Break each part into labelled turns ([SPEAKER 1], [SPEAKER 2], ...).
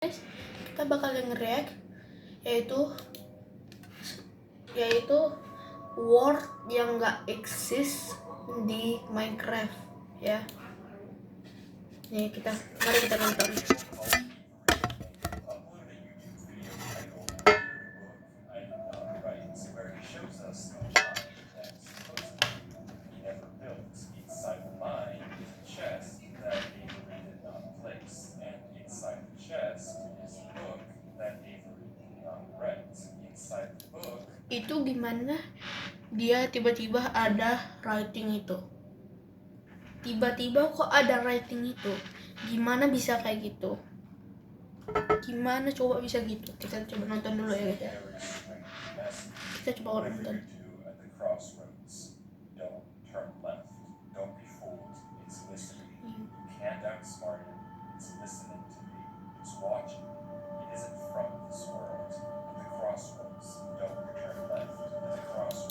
[SPEAKER 1] Guys, kita bakal nge-react yaitu word yang nggak exist di Minecraft ya. Nih mari kita nonton. Itu gimana dia tiba-tiba ada writing itu? Tiba-tiba kok ada writing itu? Gimana bisa kayak gitu? Gimana coba bisa gitu? Kita coba nonton dulu ya guys ya. Kita coba nonton.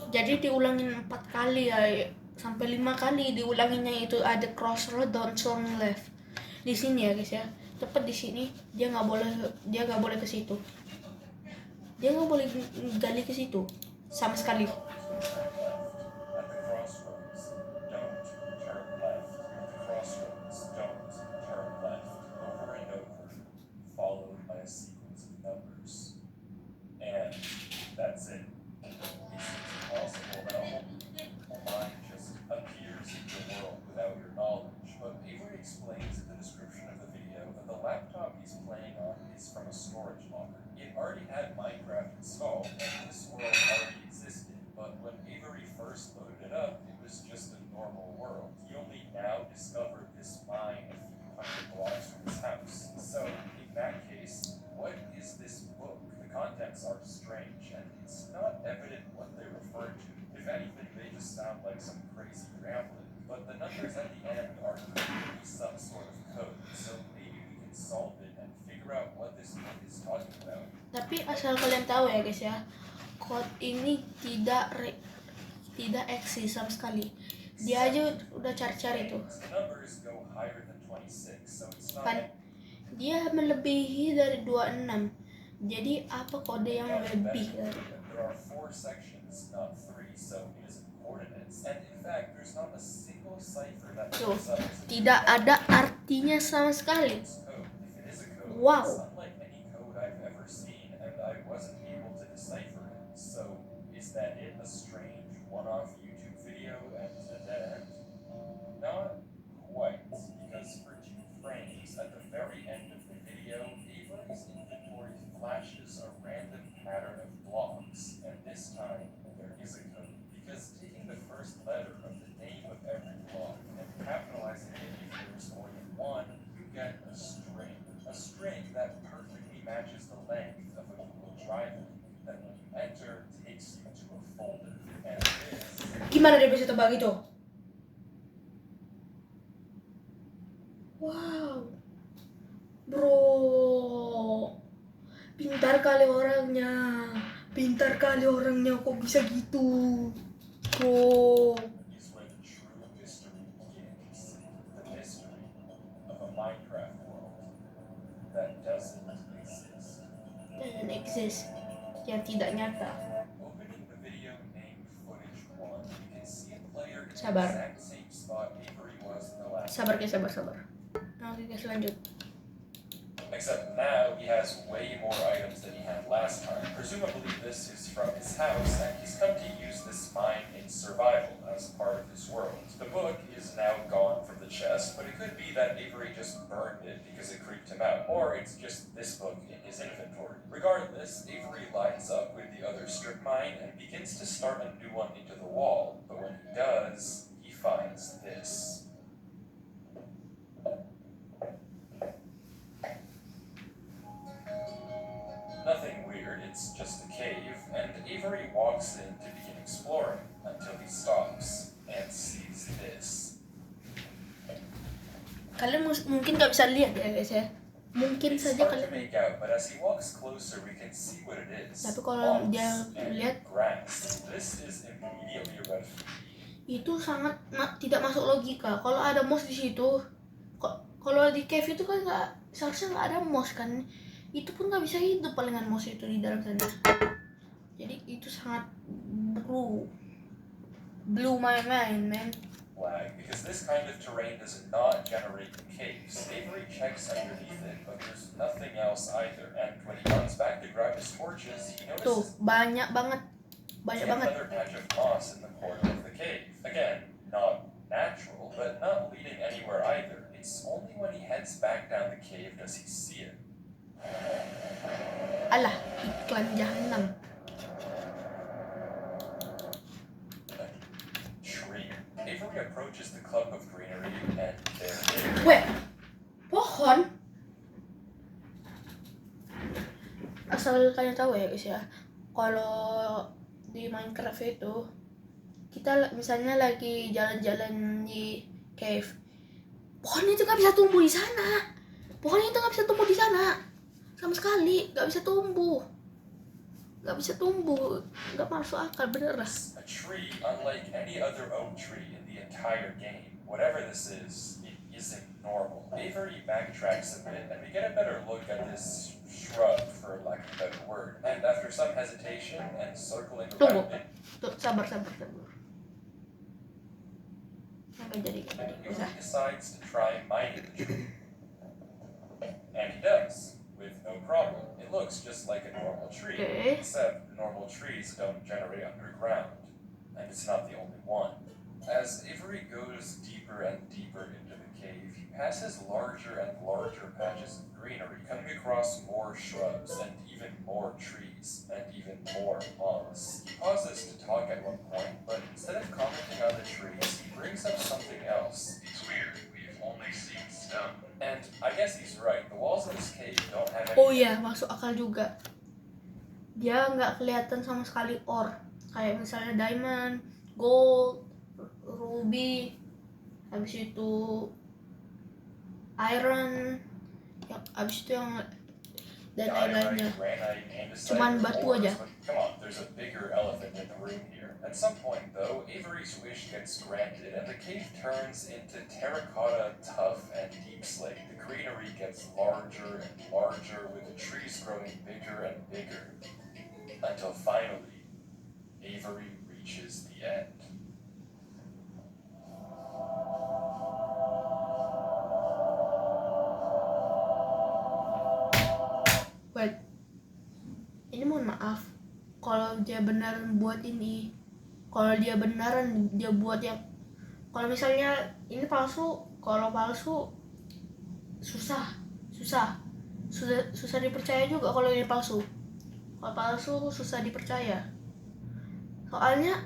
[SPEAKER 1] Jadi diulangin 4 kali ya, sampai 5 kali diulanginnya itu ada crossroad, don't turn left. Di sini ya guys ya, cepet di sini dia nggak boleh ke situ. Dia nggak boleh gali ke situ sama sekali.
[SPEAKER 2] From a storage locker. It already had Minecraft installed, and this world already existed, but when Avery first loaded it up, it was just a normal world. He only now discovered this mine a few hundred blocks from his house. So, in that case, what is this book? The contents are strange, and it's not evident what they refer to. If anything, they just sound like some crazy rambling, but the numbers at the end are clearly some sort of code, so maybe we can solve it and figure out what this book is talking about.
[SPEAKER 1] Tapi asal kalian tahu ya guys ya, code ini tidak eksis sama sekali. Dia aja udah cari-cari tuh. Kan dia melebihi dari 26. Jadi apa kode yang lebih dari? Tuh, tidak ada artinya sama sekali. Wow.
[SPEAKER 2] Is that it? A strange one-off YouTube video and a dead end? Not quite, because for 2 frames at the very end of the video, Ava's inventory flashes a random pattern of blocks, and this time there is a code. Because taking the first letter of the name of every block and capitalizing it if there's more than one, you get a string that perfectly matches the length of a Google Drive that when you enter takes you to a folder. And this...
[SPEAKER 1] Gimana dia bisa tebak itu? Wow, bro, pintar kali orangnya, kok bisa gitu, bro.
[SPEAKER 2] is where the true mystery begins. The mystery of a Minecraft world that doesn't exist.
[SPEAKER 1] Doesn't exist, yang tidak nyata.
[SPEAKER 2] Opening the video named Footage 1, you can see a player in the
[SPEAKER 1] Sabar.
[SPEAKER 2] exact same spot Avery was in the last
[SPEAKER 1] Sabar guys. Oke guys, lanjut.
[SPEAKER 2] Except now he has way more items than he had last time. Presumably this is from his house, and he's come to use this mine in survival as part of his world. The book is now gone from the chest, but it could be that Avery just burned it because it creeped him out, or it's just this book in his inventory. Regardless, Avery lines up with the other strip mine and begins to start a new one into the wall, but when he does, he finds this. Nothing weird, it's just a cave, and Avery walks in to begin exploring until he stops and sees this.
[SPEAKER 1] Kalian mungkin nggak bisa lihat ya guys ya. Mungkin
[SPEAKER 2] It's
[SPEAKER 1] saja
[SPEAKER 2] hard to
[SPEAKER 1] kalian.
[SPEAKER 2] make out, but as he walks closer, we can see what it is.
[SPEAKER 1] Tapi kalau
[SPEAKER 2] Moss
[SPEAKER 1] dia
[SPEAKER 2] and
[SPEAKER 1] lihat,
[SPEAKER 2] grass. This is immediately red.
[SPEAKER 1] itu sangat tidak masuk logika. Kalau ada mouse di situ, kalau di cave itu kan seharusnya nggak ada mouse kan. itu pun nggak bisa hidup palingan mouse itu di dalam sana. Jadi itu sangat blew my mind, man.
[SPEAKER 2] Lag, because this kind of terrain does not generate caves. Avery checks underneath it, but there's nothing else either. And when he runs back to grab his torches, he
[SPEAKER 1] Tuh
[SPEAKER 2] notices
[SPEAKER 1] banyak banget
[SPEAKER 2] another patch of moss in the corner of the cave. Again, not natural, but not leading anywhere either. It's only when he heads back down the cave does he see it.
[SPEAKER 1] Alah, iklan jahanam.
[SPEAKER 2] Tree. Avery approaches the clump of greenery and there it is.
[SPEAKER 1] Weh, pohon. Asal kalian tahu ya guys ya, kalau di Minecraft itu kita misalnya lagi jalan-jalan di cave, pohon itu nggak bisa tumbuh di sana. Pohon itu nggak bisa tumbuh di sana sama sekali, nggak bisa tumbuh, nggak masuk akal bener lah.
[SPEAKER 2] A tree, unlike any other oak tree in the entire game. Whatever this is, it isn't normal. Avery backtracks a bit, and we get a better look at this shrub, for lack of a better word. And after some hesitation and circling
[SPEAKER 1] Tunggu,
[SPEAKER 2] around it,
[SPEAKER 1] tuh sabar. Nggak jadi. Bisa.
[SPEAKER 2] Avery decides to try mining the tree. And he does, with no problem. It looks just like a normal tree,
[SPEAKER 1] Okay.
[SPEAKER 2] except normal trees don't generate underground, and it's not the only one. As Avery goes deeper and deeper into the cave, he passes larger and larger patches of greenery, coming across more shrubs and even more trees and even more moss. He pauses to talk at one point, but instead of commenting on the trees, he brings up something else. It's weird, we've only seen stone. And I guess he's right, the walls of this cave don't have any...
[SPEAKER 1] Oh iya, masuk akal juga. Dia nggak kelihatan sama sekali ore. Kayak misalnya diamond, gold, ruby, habis itu iron, habis itu yang dan lain-lainnya. Cuman batu aja.
[SPEAKER 2] Come on, there's a bigger elephant in the room here. At some point, though, Avery's wish gets granted, and the cave turns into terracotta, tough, and deep slate. The greenery gets larger and larger, with the trees growing bigger and bigger, until finally, Avery reaches the end.
[SPEAKER 1] Wait, ini mohon maaf, kalau dia beneran buat ini, kalau dia beneran dia buat yang, kalau misalnya ini palsu, kalau palsu susah dipercaya juga. Kalau ini palsu, kalau palsu susah dipercaya. Soalnya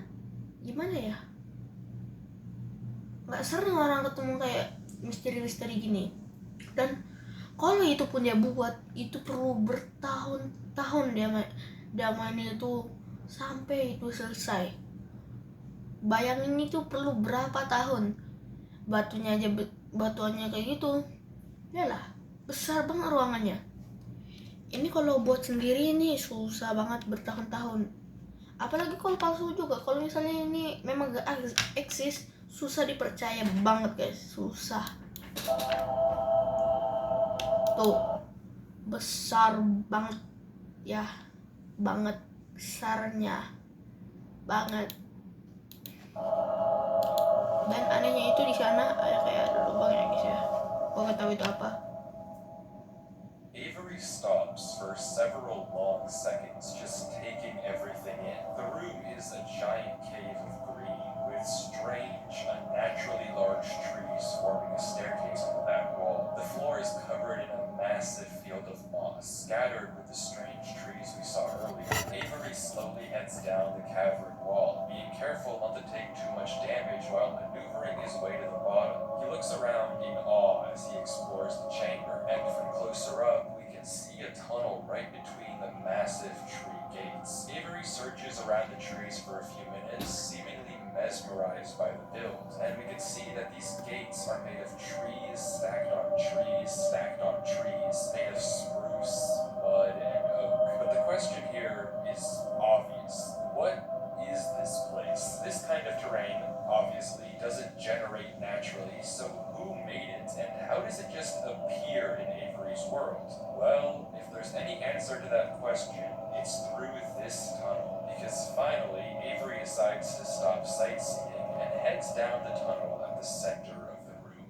[SPEAKER 1] gimana ya, nggak sering orang ketemu kayak misteri-misteri gini. Dan kalau itu pun dia buat, itu perlu bertahun-tahun dia main itu sampai itu selesai. Bayangin itu perlu berapa tahun. Batunya kayak gitu. Yalah, besar banget ruangannya. Ini kalau buat sendiri ini susah banget bertahun-tahun. Apalagi kalau palsu juga. Kalau misalnya ini memang gak eksis, susah dipercaya banget guys, susah. Tuh, besar banget ya, banget besarnya banget. Dan anehnya itu di sana ada lubang ya guys ya. Gua nggak tahu itu apa.
[SPEAKER 2] Avery stops for several long seconds, just taking everything in. The room is a giant cave of green with strange, unnaturally large trees forming a staircase on the back wall. The floor is covered in a massive field of moss, scattered with the strange trees we saw earlier. Avery slowly heads down the cavern wall, being careful not to take too much damage while maneuvering his way to the bottom. He looks around in awe as he explores the chamber, and from closer up, we can see a tunnel right between the massive tree gates. Avery searches around the trees for a few minutes, seemingly mesmerized by the build, and we can see that these gates are made of trees stacked on trees stacked on trees, made of spruce, mud, and oak. But the question here is obvious. What is this place? This kind of terrain obviously doesn't generate naturally, so who made it, and how does it just appear in Avery's world? Well, if there's answer to that question. It's through this tunnel, because finally Avery decides to stop sightseeing and heads down the tunnel at the center of the room.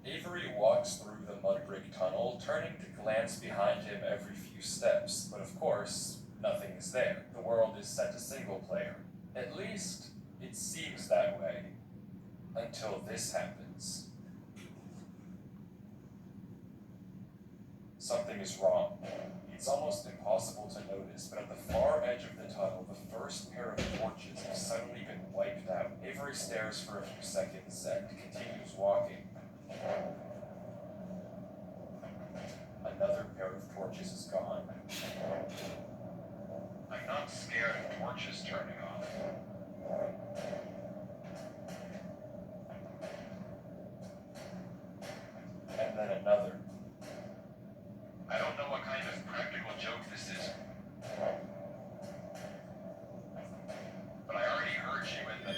[SPEAKER 2] Avery walks through the mud brick tunnel, turning to glance behind him every few steps, but of course, nothing is there. The world is set to single player. At least, it seems that way. Until this happens. Something is wrong. It's almost impossible to notice, but at the far edge of the tunnel, the first pair of torches have suddenly been wiped out. Avery stares for a few seconds and continues walking. Another pair of torches is gone. I'm not scared of torches turning off. And then another. I don't know what kind of practical joke this is. But I already heard you in the...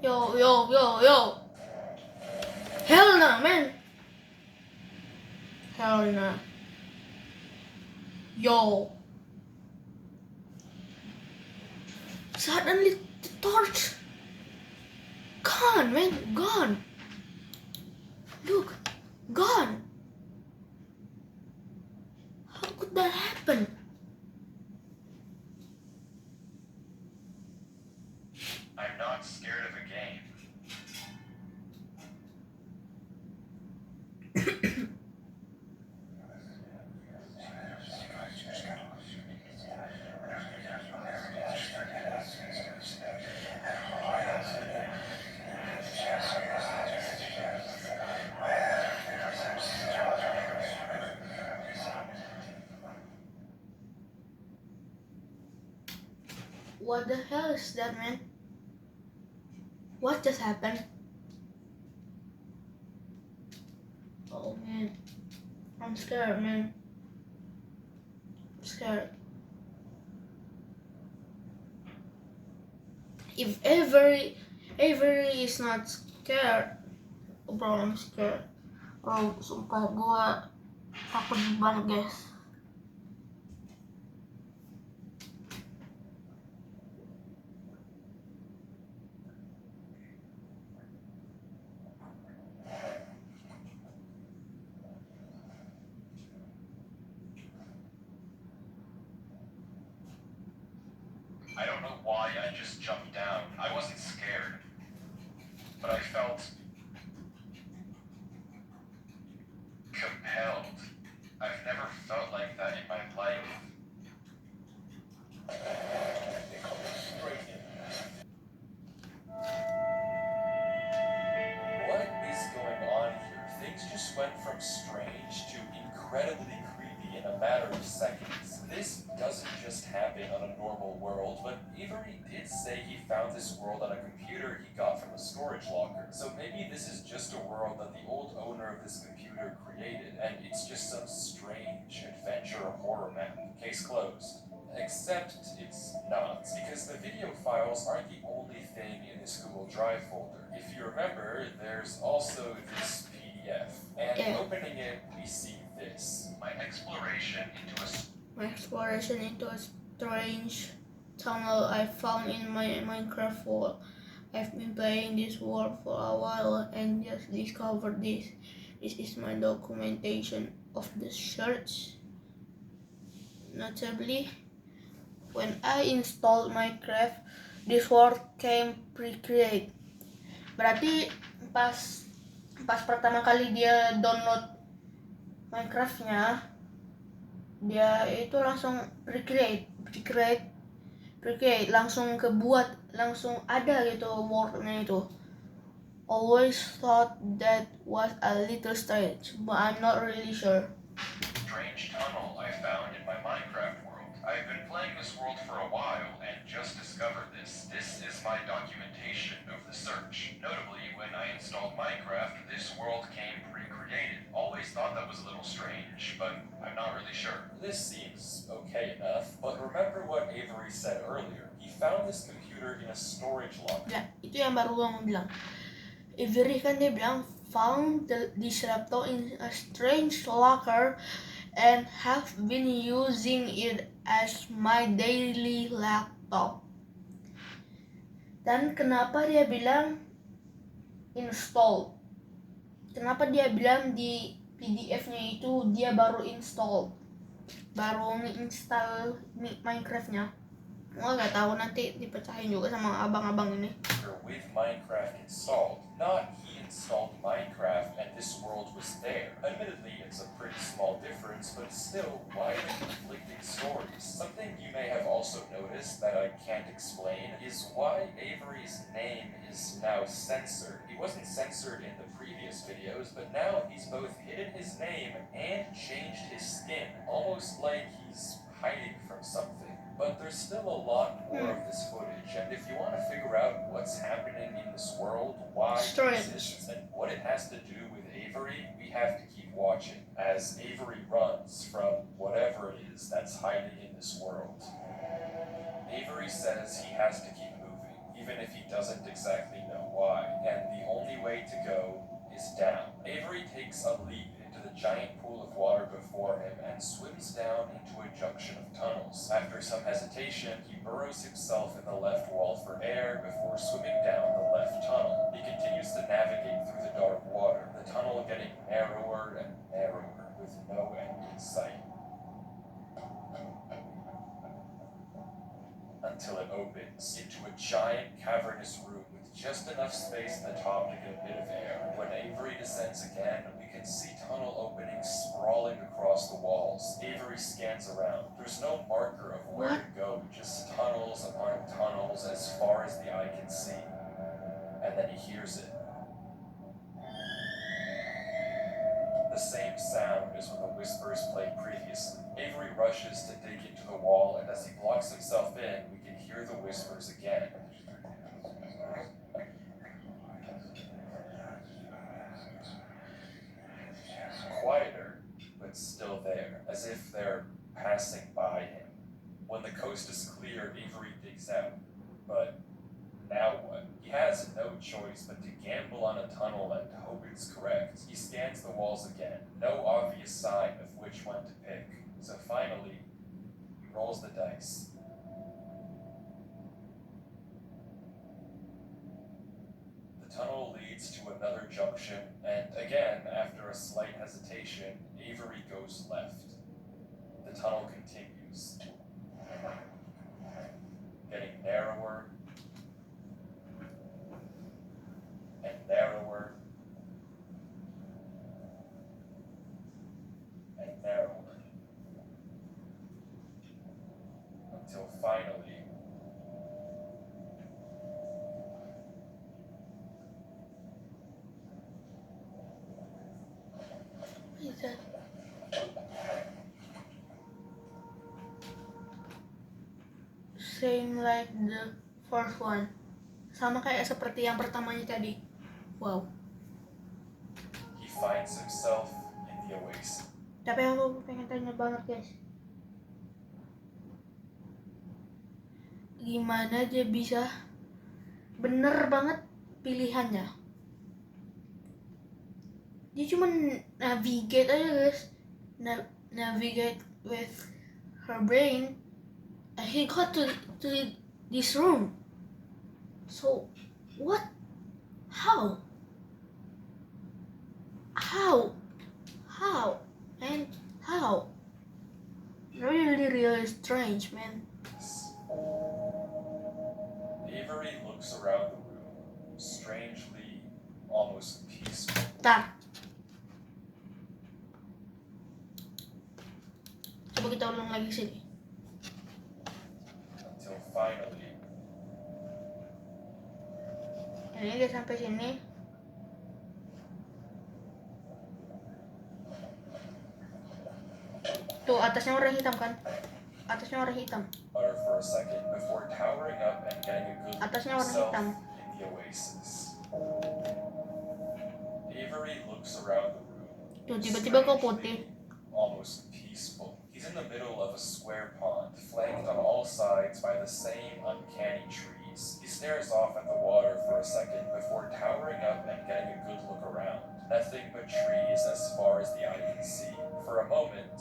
[SPEAKER 1] Yo. Hell no, man. Hell no. Yo. Suddenly the torch gone, man. Gone. Look. Gone. How could that happen?
[SPEAKER 2] I'm not scared of a game.
[SPEAKER 1] What the hell is that, man? What just happened? Oh man, I'm scared, man. I'm scared. If Avery is not scared, bro, I'm scared. Bro, sumpah gua takut banget, guys.
[SPEAKER 2] I don't know why I just jumped down. I wasn't scared. But I felt... compelled. I've never felt like that in my life. What is going on here? Things just went from strange to incredibly creepy in a matter of seconds. This doesn't just happen on a normal world, but Avery did say he found this world on a computer he got from a storage locker. So maybe this is just a world that the old owner of this computer created, and it's just some strange adventure or horror map. Case closed. Except it's not, because the video files aren't the only thing in this Google Drive folder. If you remember, there's also this PDF, and
[SPEAKER 1] Yeah.
[SPEAKER 2] opening it, we see this. My exploration into a
[SPEAKER 1] strange tunnel I found in my Minecraft world. I've been playing this world for a while and just discovered this. This is my documentation of the search. Notably, when I installed Minecraft, this world came pre-created. Berarti pas pertama kali dia download Minecraftnya, dia itu langsung pre-create, langsung kebuat, langsung ada gitu worldnya itu. Always thought that was a little strange, but I'm not really sure.
[SPEAKER 2] strange tunnel I found in my Minecraft world. I've been playing this world for a while and just discovered this. This is my documentation of the search. Notably, when I installed Minecraft, this world came pre-created. Always thought that was a little strange, but I'm not really sure. This seems okay enough, but remember what Avery said earlier. He found this computer in a storage locker.
[SPEAKER 1] Ya, itu yang baru gue mau bilang. Avery kan dia bilang found this laptop in a strange locker and have been using it as my daily laptop. Dan kenapa dia bilang install? Kenapa dia bilang di PDF-nya itu dia baru install, baru nge-install Minecraft-nya? Gua nggak tahu, nanti dipecahin juga sama abang-abang ini.
[SPEAKER 2] With Minecraft installed, not he installed Minecraft and this world was there. Admittedly, it's a pretty small difference, but still, why the conflicting stories? Something you may have also noticed that I can't explain is why Avery's name is now censored. He wasn't censored in the previous videos, but now he's both hidden his name and changed his skin, almost like he's hiding from something. But there's still a lot more of this footage, and if you want to figure out what's happening in this world, why it exists, and what it has to do with Avery, we have to keep watching as Avery runs from whatever it is that's hiding in this world. Avery says he has to keep moving, even if he doesn't exactly know why, and the only way to go is down. Avery takes a leap into the giant pool of water before him and swims down into a junction of tunnels. After some hesitation, he burrows himself in the left wall for air before swimming down the left tunnel. He continues to navigate through the dark water, the tunnel getting narrower and narrower with no end in sight. Until it opens into a giant cavernous room with just enough space at the top to get a bit of air. When Avery descends again, we can see tunnel openings sprawling across the walls. Avery scans around. There's no marker of where to go, just tunnels upon tunnels as far as the eye can see. And then he hears it. The same sound as when the whispers played previously. Avery rushes to dig into the wall, and as he blocks himself in, we can hear the whispers again. Quieter, but still there, as if they're passing by him. When the coast is clear, Avery digs out. But now what? He has no choice but to gamble on a tunnel and hope it's correct. He scans the walls again, no obvious sign of which one to pick. So finally, he rolls the dice. The tunnel leads to another junction, and again, after a slight hesitation, Avery goes left. The tunnel continues, getting narrower and narrower and narrower, until finally
[SPEAKER 1] Is that same like the first one? Sama kayak seperti yang pertamanya tadi. Wow.
[SPEAKER 2] he finds himself in the oasis.
[SPEAKER 1] Tapi aku pengen tanya banget, guys. Gimana dia bisa bener banget pilihannya? Dia cuma navigate aja, guys. Navigate with her brain, and he got to this room. So, what? How? And how? Really strange, man.
[SPEAKER 2] Avery looks around the room, strangely, almost peaceful.
[SPEAKER 1] Bentar. Coba kita ulang lagi sini.
[SPEAKER 2] Until finally,
[SPEAKER 1] Ini dia sampai sini. Tuh, atasnya warna hitam kan? Atasnya warna hitam.
[SPEAKER 2] utter for a second before towering up and getting a good look at
[SPEAKER 1] Atasnya warna
[SPEAKER 2] himself
[SPEAKER 1] hitam.
[SPEAKER 2] in the oasis. Avery looks around the room.
[SPEAKER 1] Tuh, tiba-tiba kok putih.
[SPEAKER 2] Almost peaceful. He's in the middle of a square pond, flanked on all sides by the same uncanny trees. He stares off at the water for a second before towering up and getting a good look around. Nothing but trees as far as the eye can see. For a moment,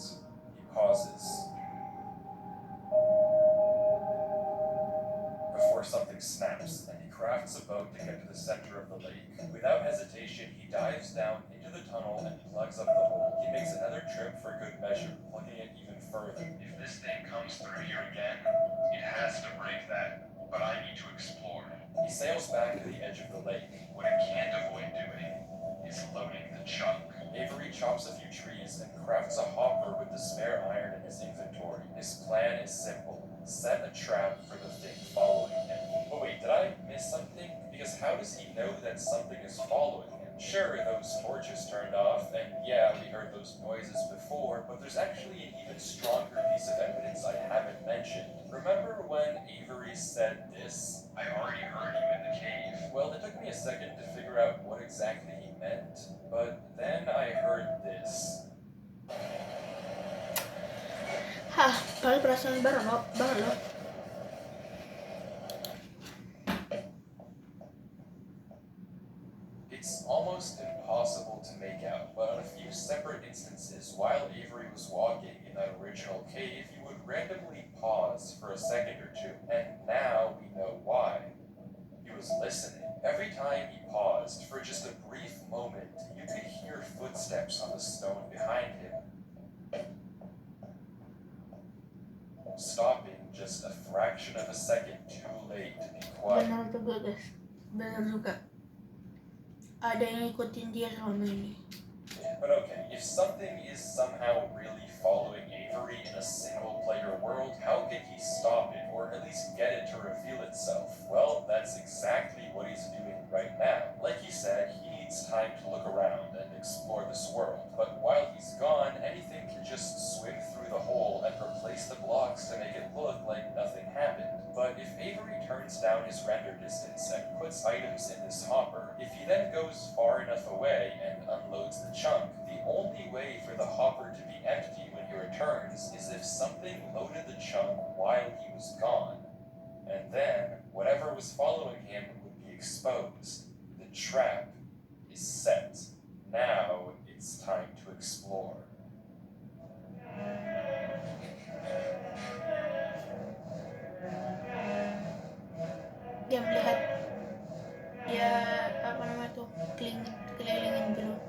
[SPEAKER 2] he pauses. Before something snaps, and he crafts a boat to get to the center of the lake. Without hesitation, he dives down into the tunnel and plugs up the hole. He makes another trip for good measure, plugging it even further. If this thing comes through here again, it has to break that. But I need to explore. He sails back to the edge of the lake. What it can't avoid doing is loading the chunk. Avery chops a few trees and crafts a hopper with the spare iron in his inventory. His plan is simple. Set a trap for the thing following him. But wait, did I miss something? Because how does he know that something is following him? Sure, those torches turned off, and yeah, we heard those noises before, but there's actually an even stronger piece of evidence I haven't mentioned. Remember when Avery said this? I already heard you in the cave. Well, it took me a second to figure out what exactly he meant, but then I heard this.
[SPEAKER 1] Hah, kalau perasaan baru loh.
[SPEAKER 2] It's almost impossible to make out, but on a few separate instances, while Avery was walking in that original cave, he would randomly pause for a second or two, and now we know why. He was listening. Every time he paused, for just a brief moment, you could hear footsteps on the stone behind him. Stopping just a fraction of a second too late to be quiet.
[SPEAKER 1] Benar juga guys, benar juga. Ada yang ikutin dia selama ini.
[SPEAKER 2] But okay, if something is somehow really following Avery in a single-player world, how can he stop it, or at least get it to reveal itself? Well, that's exactly what he's doing right now. Like he said, he needs time to look around and explore this world. But while he's gone, anything can just swim through the hole and replace the blocks to make it look like nothing happened. But if Avery turns down his render distance and puts items in this hopper, if he then goes far enough away and unloads the chunk, the only way for the hopper to be empty when he returns is if something loaded the chunk while he was gone. And then, whatever was following him would be exposed. The trap is set. Now it's time to explore.
[SPEAKER 1] Dia melihat, dia apa namanya tuh, kelilingin dulu.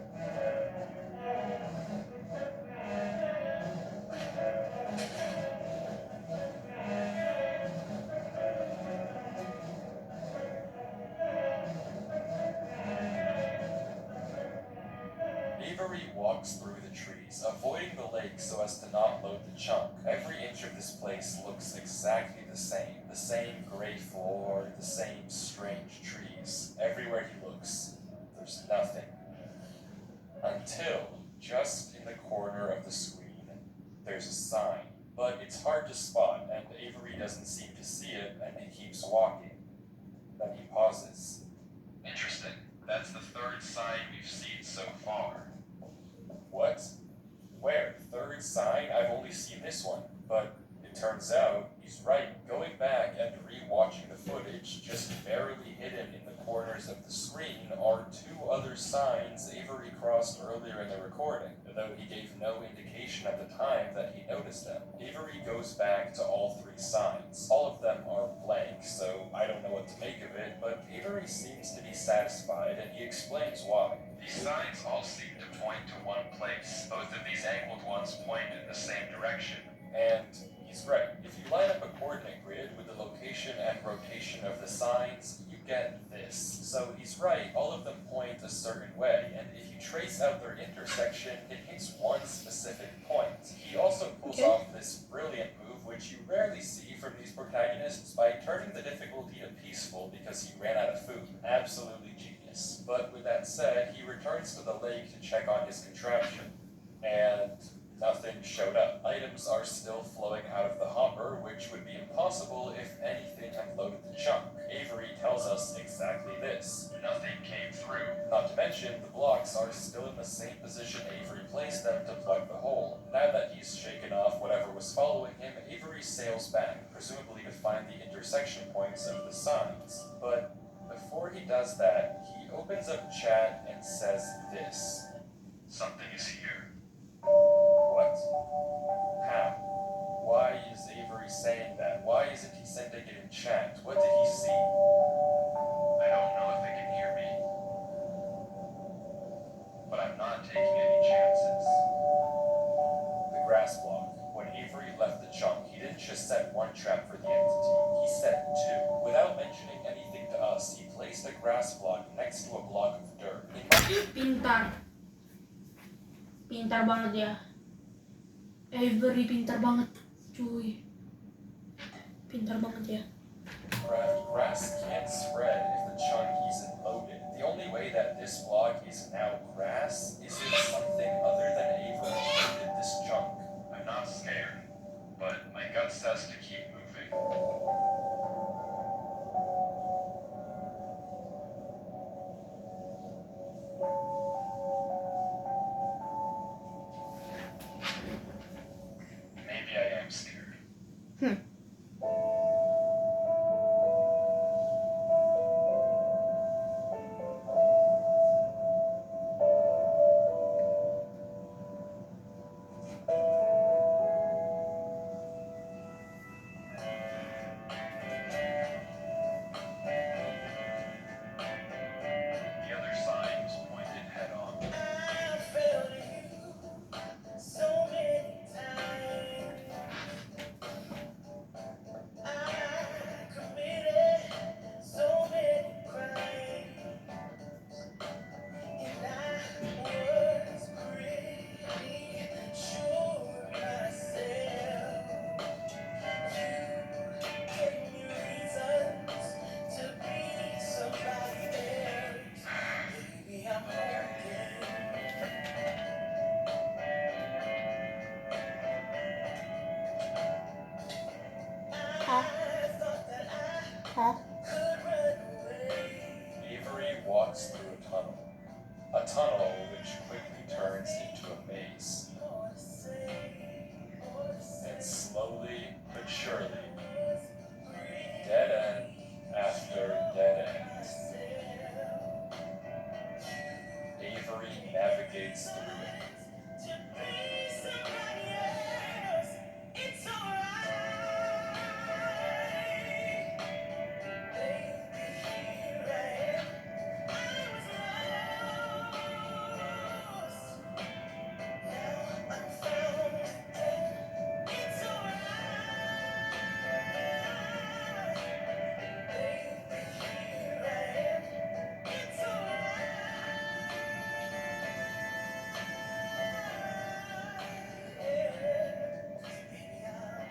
[SPEAKER 2] Avery walks through the trees, avoiding the lake so as to not load the chunk. Every inch of this place looks exactly the same. The same gray floor, the same strange trees. Everywhere he looks, there's nothing. Until, just in the corner of the screen, there's a sign. But it's hard to spot, and Avery doesn't seem to see it, and he keeps walking. Then he pauses. Interesting. That's the third sign we've seen so far. What? Where? Third sign? I've only seen this one. But it turns out he's right. Going back and re-watching the footage, just barely hidden in the corners of the screen, are two other signs Avery crossed earlier in the recording, though he gave no indication at the time that he noticed them. Avery goes back to all three signs. All of them are blank, so I don't know what to make of it, but Avery seems to be satisfied, and he explains why. These signs all seem to point to one place. Both of these angled ones point in the same direction. And he's right. If you line up a coordinate grid with the location and rotation of the signs, you get this. So he's right, all of them point a certain way, and if you trace out their intersection, it hits one specific point. He also pulls off this brilliant move, which you rarely see from these protagonists, by turning the difficulty to peaceful because he ran out of food. Absolutely genius. But with that said, he returns to the lake to check on his contraption, and nothing showed up. Items are still flowing out of the hopper, which would be impossible if anything unloaded the chunk. Avery tells us exactly this. Nothing came through. Not to mention, the blocks are still in the same position Avery placed them to plug the hole. Now that he's shaken off whatever was following him, Avery sails back, presumably to find the intersection points of the signs. But before he does that, he opens up chat and says this. Something is here. What? How? Why is Avery saying that? Why isn't he sending it in chat? What did he see? I don't know if they can hear me, but I'm not taking any chances. The grass block. When Avery left the chunk, he didn't just set one trap for the entity, he set two. Without mentioning anything to us, he placed a grass block next to a block of dirt.
[SPEAKER 1] Pintar banget ya. Avery pintar banget, cuy. Pintar banget ya.
[SPEAKER 2] Grass can't spread if the chunk isn't loaded. The only way that this block is now grass is if something other than Avery loaded this chunk. I'm not scared, but my gut says to keep moving. Maybe I am scared. The other sign was pointed head on.
[SPEAKER 3] I failed you so many times. I committed so many crimes, and I was pretty sure of myself. You gave me reasons to be somebody else. Baby, I'm hoping.
[SPEAKER 1] Huh? Huh?
[SPEAKER 2] Avery walks through a tunnel which quickly turns into a maze. And slowly but surely, dead end after dead end, Avery navigates through it.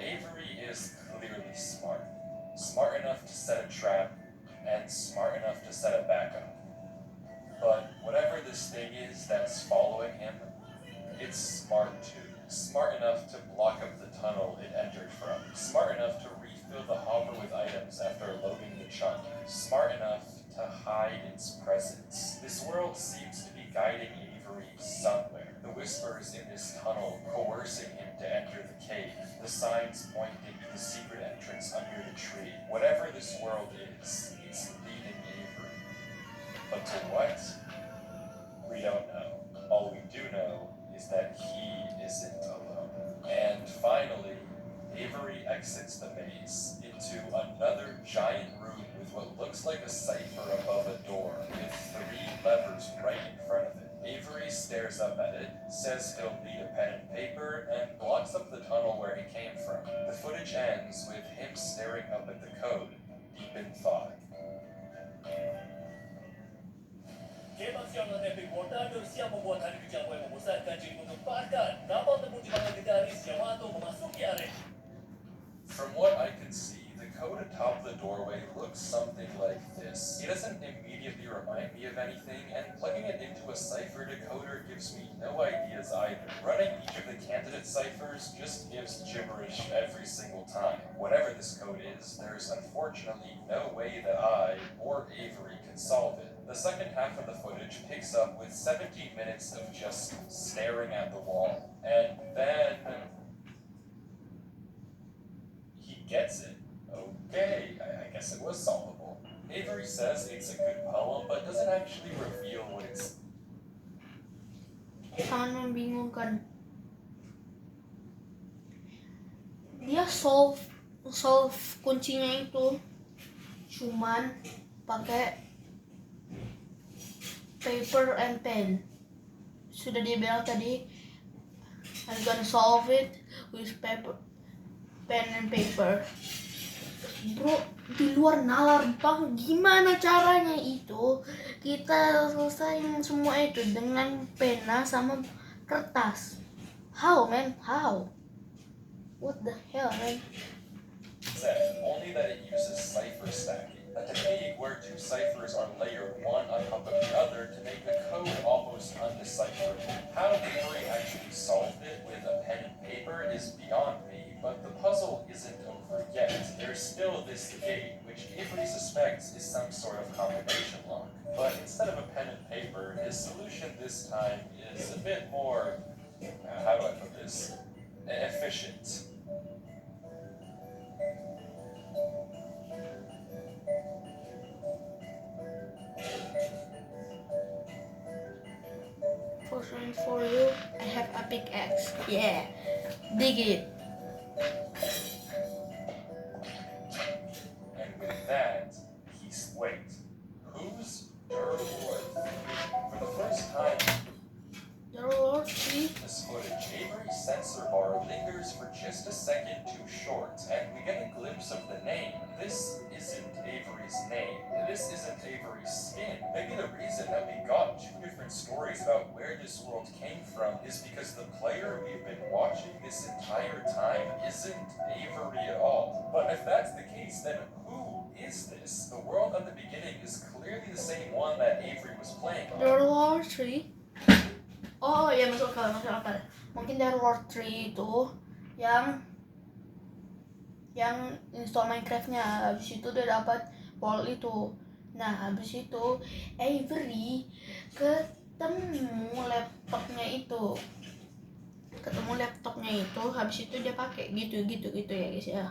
[SPEAKER 2] Avery is clearly smart. Smart enough to set a trap, and smart enough to set a backup. But whatever this thing is that's following him, it's smart too. Smart enough to block up the tunnel it entered from. Smart enough to refill the hopper with items after loading the chunk. Smart enough to hide its presence. This world seems to be guiding Avery somewhere. The whispers in this tunnel coercing him to enter the cave. The signs pointing to the secret entrance under the tree. Whatever this world is, it's leading Avery. But to what? We don't know. All we do know is that he isn't alone. And finally, Avery exits the maze into another giant room with what looks like a cipher above a door, with 3 levers right in front of it. Avery stares up at it, says he'll need a pen and paper, and blocks up the tunnel where he came from. The footage ends with him staring up at the code, deep in thought.
[SPEAKER 3] Kembang siang ng epic mortador siya membuat hari kerja yang membosankan jadi menggemparkan. Dapat temu di mana Gedaris Yamato memasuki area.
[SPEAKER 2] From what I can see, the code atop the doorway looks something like this. It doesn't immediately remind me of anything, and plugging it into a cipher decoder gives me no ideas either. Running each of the candidate ciphers just gives gibberish every single time. Whatever this code is, there's unfortunately no way that I or Avery can solve it. The second half of the footage picks up with 17 minutes of just staring at the wall. And then he gets it. Okay, I guess it was solvable. Avery says it's a good poem, but doesn't actually
[SPEAKER 1] dia solve kuncinya itu cuman pakai paper and pen. Sudah dia bilang tadi, I'm gonna solve it with pen and paper. Bro, di luar nalar bang, gimana caranya itu kita selesaiin semua itu dengan pena sama kertas? How man? How? What the hell man?
[SPEAKER 2] Set, only that it uses cipher stacking, a technique where two ciphers are layered one on top of the other to make the code almost undecipherable. How Avery actually solved it with a pen and paper is beyond me, but the puzzle isn't over yet. There's still this gate, which Avery suspects is some sort of combination lock. But instead of a pen and paper, his solution this time is a bit more, how do I put this, efficient.
[SPEAKER 1] Fortune for you, I have a pickaxe. Yeah, dig it.
[SPEAKER 2] And with that, wait, who's Durlord? For the first time
[SPEAKER 1] There are three.
[SPEAKER 2] in this footage, Avery's sensor bar lingers for just a second too short, and we get a glimpse of the name. This isn't Avery's name. This isn't Avery's skin. Maybe the reason that we got two different stories about where this world came from is because the player we've been watching this entire time isn't Avery at all. But if that's the case, then who is this? The world at the beginning is clearly the same one that Avery was playing on.
[SPEAKER 1] There are three. Oh ya, masuk akal. Mungkin There are three itu yang install Minecraftnya. Habis itu dia dapat wall itu. Nah habis itu Avery ketemu laptopnya itu. Habis itu dia pakai gitu ya guys ya.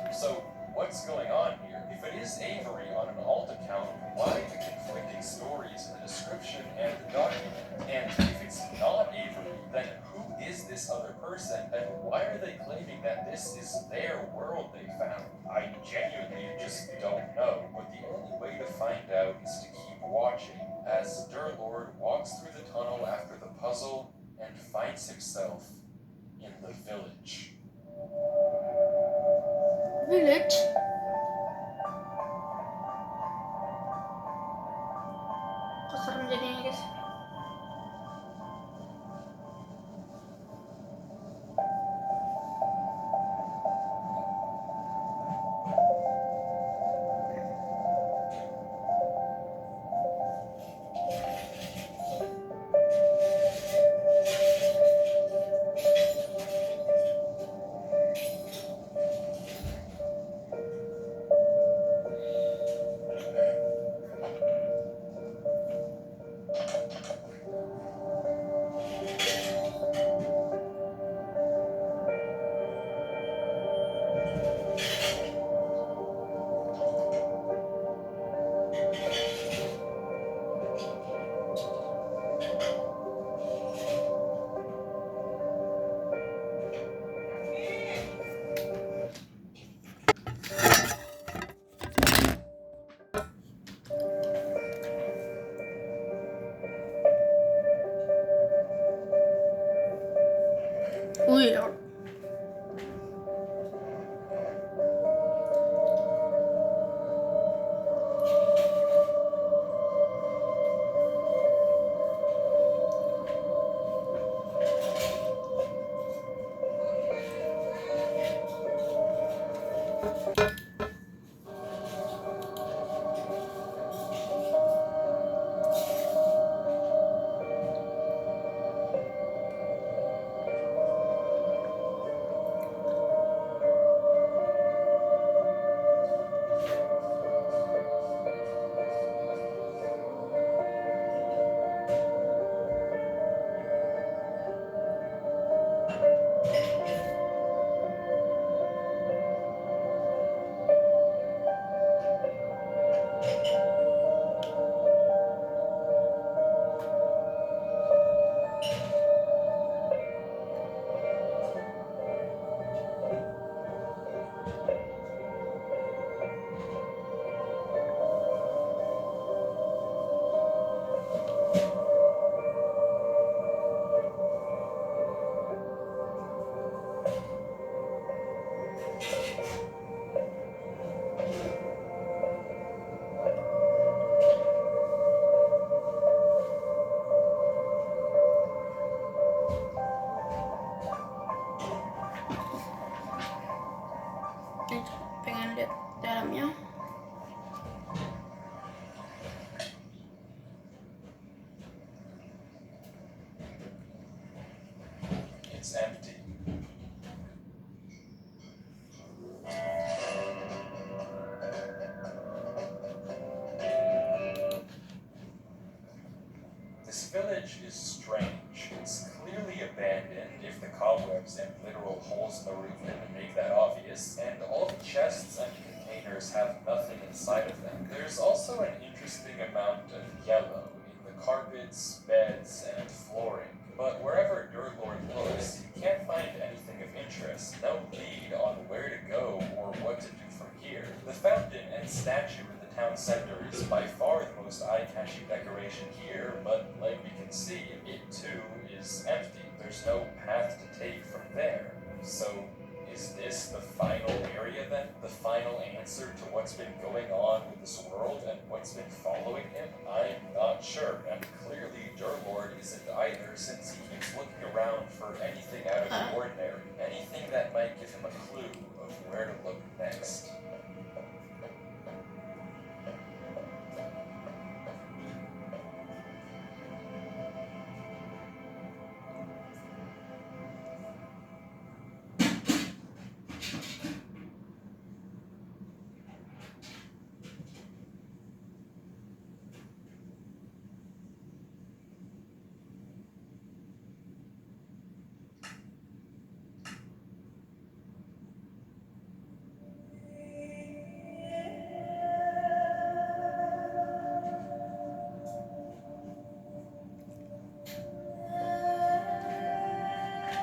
[SPEAKER 2] So, what's going on here? If it is Avery on an alt account, why the conflicting stories in the description and the document? And if it's not Avery, then who is this other person, and why are they claiming that this is their world they found? I genuinely just don't know, but the only way to find out is to keep watching as Durlord walks through the tunnel after the puzzle and finds himself in the village.
[SPEAKER 1] Village. Kok serem jadinya guys. Weird. dalamnya.
[SPEAKER 2] It's empty. This village is strange. It's clearly abandoned if the cobwebs and literal holes in the roof didn't make that obvious, and all the chests and containers have nothing inside of them. There's also an interesting amount of yellow in the carpets, beds, and flooring. But wherever Durlord looks, you can't find anything of interest. No lead on where to go or what to do from here. The fountain and statue in the town center is by far the most eye-catching decoration here, but like we can see, it too is empty. There's no path to take from there. So, is this the final area then? The final answer to what's been going on with this world and what's been following him? I'm not sure, and clearly Durlord isn't either, since he keeps looking around for anything out of the ordinary, anything that might give him a clue of where to look next.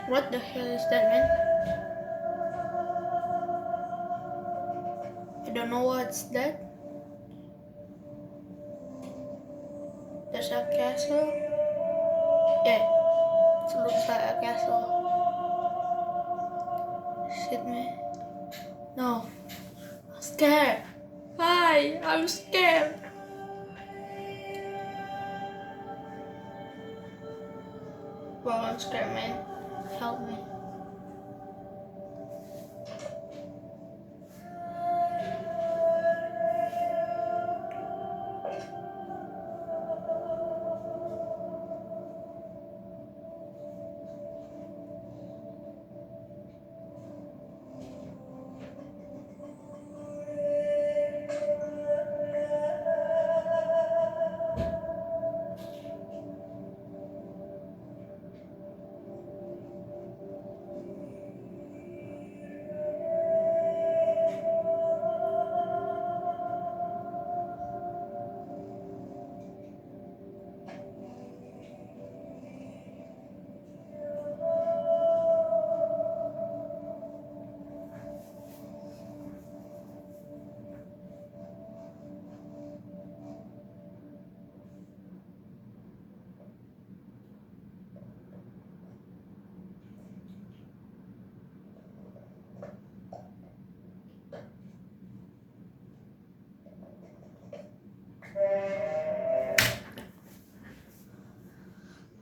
[SPEAKER 1] What the hell is that, man? I don't know what's that. There's a castle. Yeah, it looks like a castle. Shit, man. No, I'm scared. Hi, I'm scared. Well, I'm scared, man. Help me.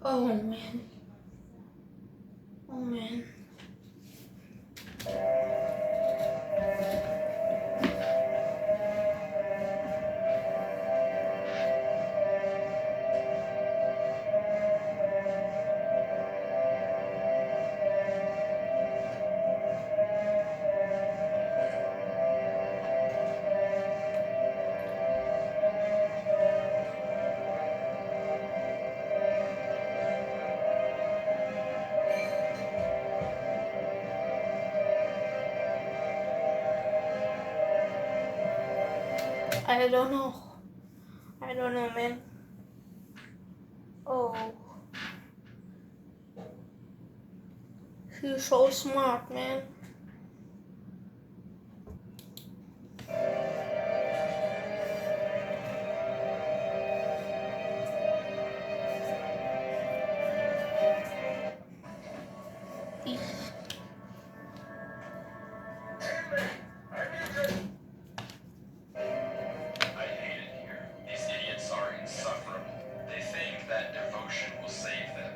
[SPEAKER 1] Oh man. Oh man. I don't know. I don't know, man. Oh. He's so smart, man.
[SPEAKER 2] I hate it here. These idiots are insufferable. They think that devotion will save them.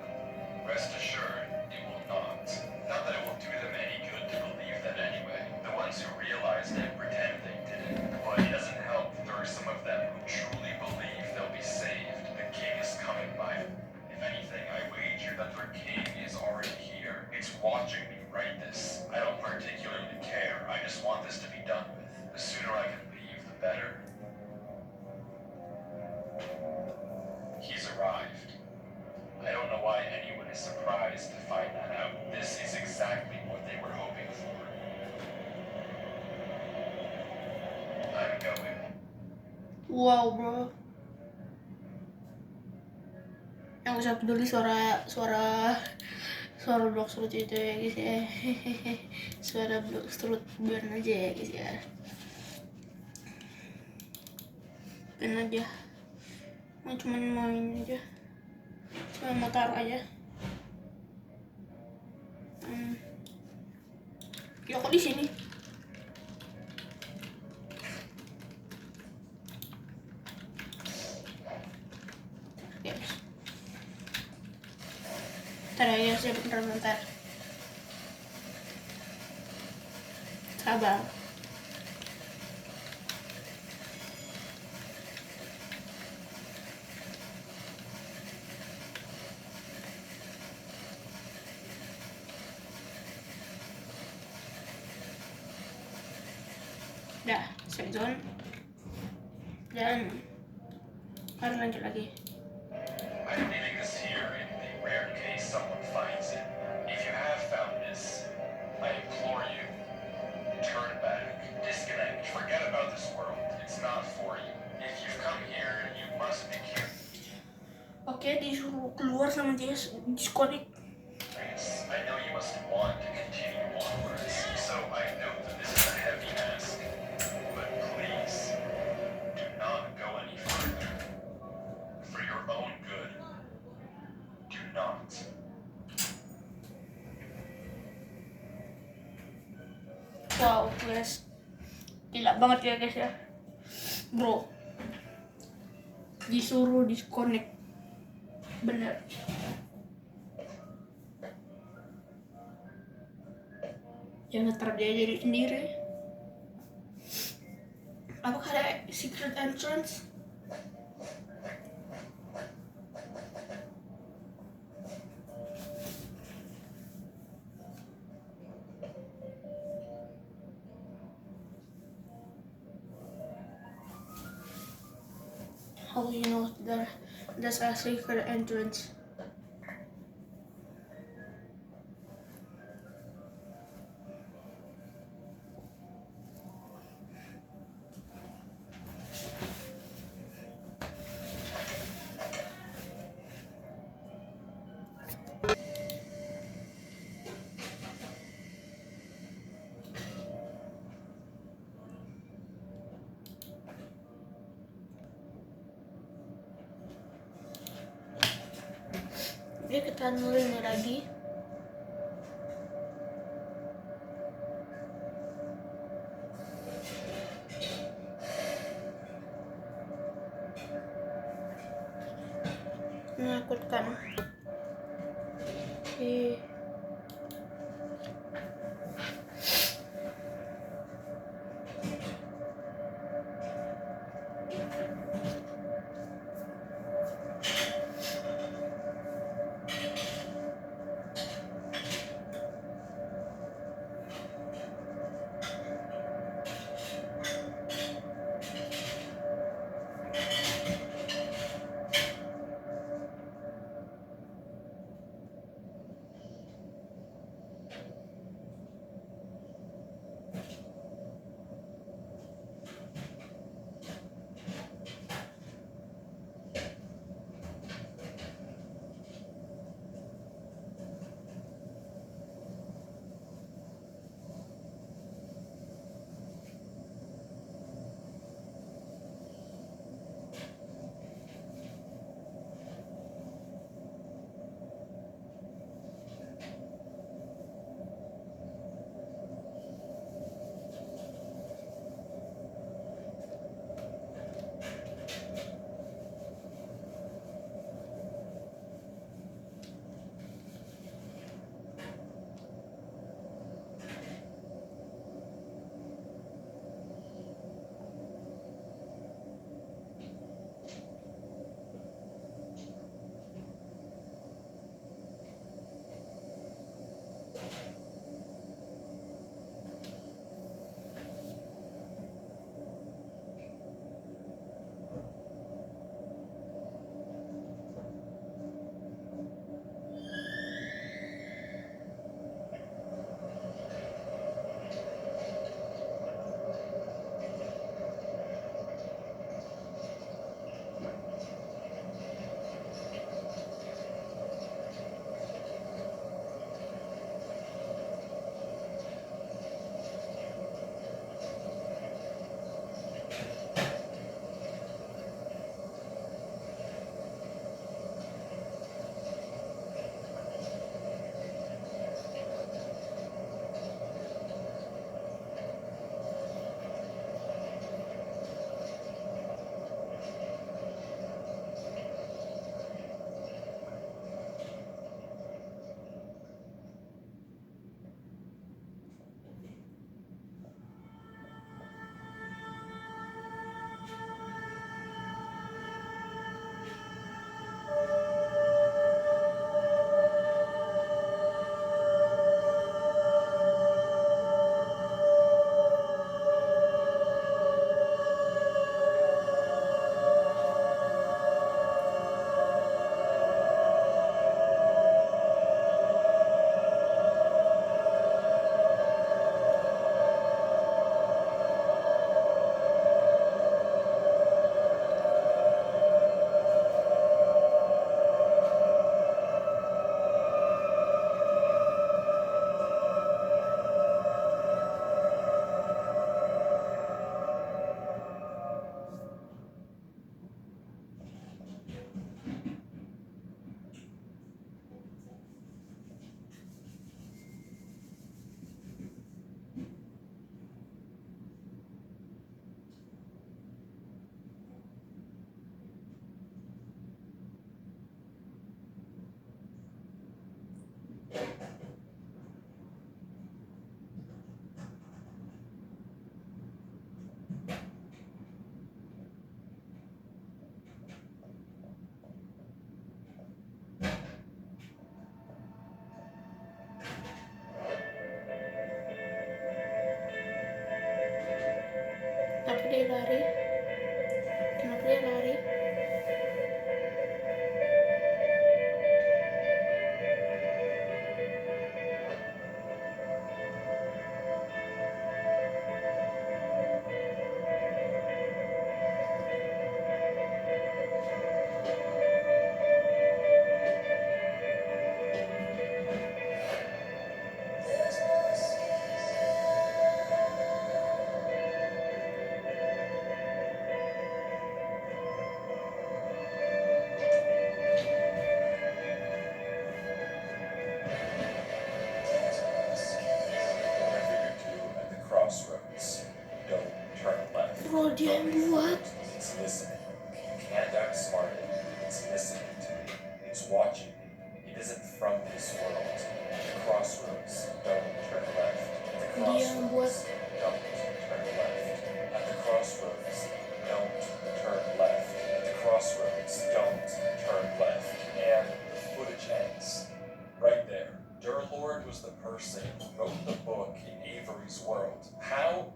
[SPEAKER 2] Rest assured, it will not. Not that it will do them any good to believe that anyway. The ones who realize it pretend they didn't. watching me write this. I don't particularly care. I just want this to be done with. The sooner I can leave, the better. He's arrived. I don't know why anyone is surprised to find that out. This is exactly what they were hoping for. I'm going.
[SPEAKER 1] Wow bro, yang usah peduli suara Bloxroot itu ya guys ya. Suara Bloxroot biarin aja ya guys ya, biarin aja, cuman mau ini aja, cuma mau taruh aja. Ya kok di sini? Yes. Ntar ya, saya bentar. Sabar. Udah, safe zone. Dan harus lanjut lagi.
[SPEAKER 2] I'm leaving this here in the rare case someone finds it. If you have found this, I implore you, turn back, disconnect, forget about this world. It's not for you. If you've come here, you must be curious.
[SPEAKER 1] Oke, disuruh keluar sama dia, disconnect.
[SPEAKER 2] I know you must want to continue onwards, so I know that this is a heavy ask. But please, do not go any further. For your own good, do not.
[SPEAKER 1] Wow guys, gila banget ya guys ya bro, disuruh disconnect bener. Jangan terjadi diri sendiri. Apakah ada secret entrance? How do you know there's a secret entrance? Dia ke tunnel ini lagi. Menakutkan. Oke. dia lari? Kenapa dia lari?
[SPEAKER 2] Whatever you do at the crossroads, don't turn left.
[SPEAKER 1] Bro, dia yang buat.
[SPEAKER 2] It's listening. You can't outsmart it. It's listening to you. It's watching you. It isn't from this world. At the crossroads, don't turn left. At the
[SPEAKER 1] Dia yang buat.
[SPEAKER 2] crossroads, don't turn left. At the crossroads, don't turn left. At the crossroads, don't turn left. And the footage ends right there. Durlord was the person who wrote the book in Avery's world. How?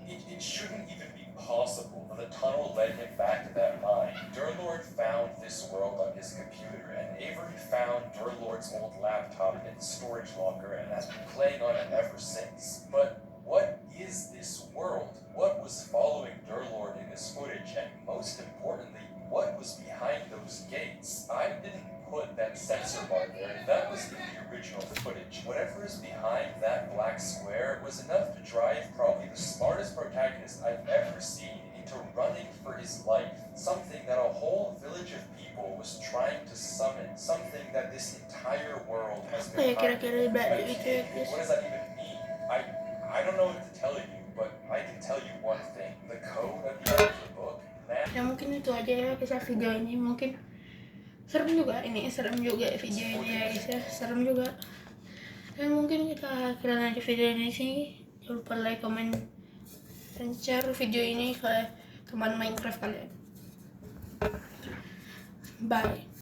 [SPEAKER 2] It shouldn't even be possible that the tunnel led him back to that mine. Durlord found this world on his computer, and Avery found Durlord's old laptop in the storage locker and has been playing on it ever since. But what is this world? What was following Durlord in this footage? And most importantly, what was behind those gates? I didn't put that sensor bar there. That was in the original footage. Whatever is behind that black square was enough to drive probably the smartest protagonist I've ever seen into running for his life. Something that a whole village of people was trying to summon. Something that this entire world has
[SPEAKER 1] Apa ya
[SPEAKER 2] been
[SPEAKER 1] kira-kira di balik
[SPEAKER 2] hiding.
[SPEAKER 1] itu ya guys?
[SPEAKER 2] What does that even mean? I don't know what to tell you, but I can tell you one thing. The code at the end of the book, man.
[SPEAKER 1] Ya mungkin itu aja ya kisah video ini. Mungkin serem juga video ini ya guys ya, serem juga. Dan mungkin kita akhiran aja video ini sih. Jangan lupa like, comment, dan share video ini ke teman Minecraft kalian. Bye.